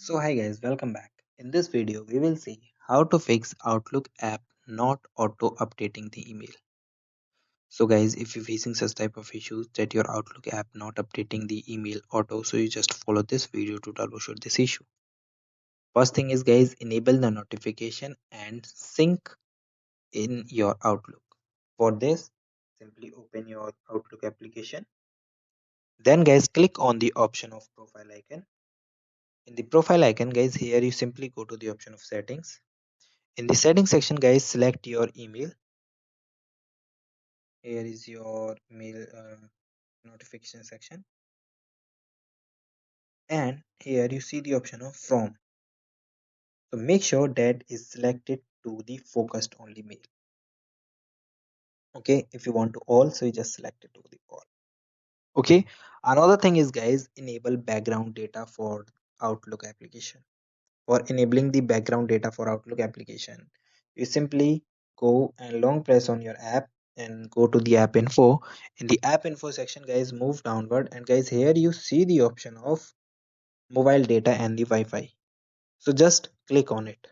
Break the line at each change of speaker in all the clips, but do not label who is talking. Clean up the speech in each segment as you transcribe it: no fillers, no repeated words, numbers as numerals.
So hi guys, welcome back. In this video, we will see how to fix Outlook app not auto updating the email. So guys, if you're facing such type of issues that your Outlook app not updating the email auto, so you just follow this video to troubleshoot this issue. First thing is guys, enable the notification and sync in your Outlook. For this, simply open your Outlook application. Then guys, click on the option of profile icon. In the profile icon guys, here you simply go to the option of settings. In the settings section guys, select your email. Here is your mail notification section, and here you see the option of from. So make sure that is selected to the focused only mail. Okay, if you want to all, so you just select it to the all. Okay, another thing is guys, enable background data for Outlook application. For enabling the background data for Outlook application, you simply go and long press on your app and go to the app info. In the app info section guys, move downward, and guys here you see the option of mobile data and the Wi-Fi. So just click on it.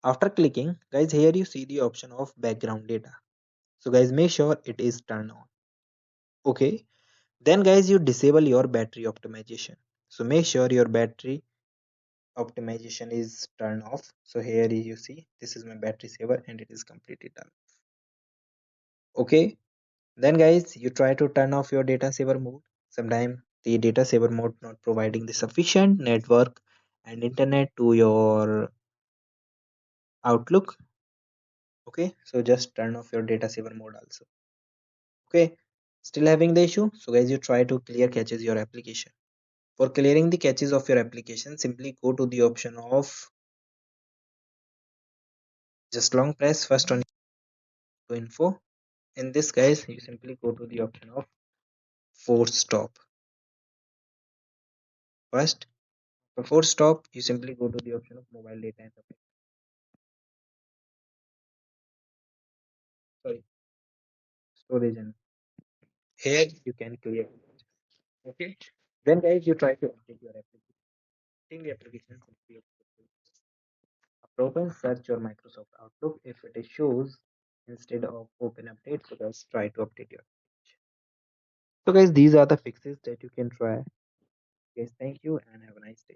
After clicking guys, here you see the option of background data. So guys, make sure it is turned on. Okay, then guys, you disable your battery optimization. So make sure your battery optimization is turned off. So here you see this is my battery saver and it is completely done. Okay, then guys, you try to turn off your data saver mode. Sometimes the data saver mode not providing the sufficient network and internet to your Outlook. Okay, so just turn off your data saver mode also. Okay, still having the issue, so guys, you try to clear caches your application. For clearing the caches of your application, simply go to the option of just long press first on info. In this guys, you simply go to the option of force stop. First, for force stop, you simply go to the option of mobile data and sorry, storage, and here you can clear. Okay, then guys, you try to update your application. Updating the application, simply open search your Microsoft Outlook. If it shows instead of open update, so just try to update your application. So guys, these are the fixes that you can try. Guys, thank you and have a nice day.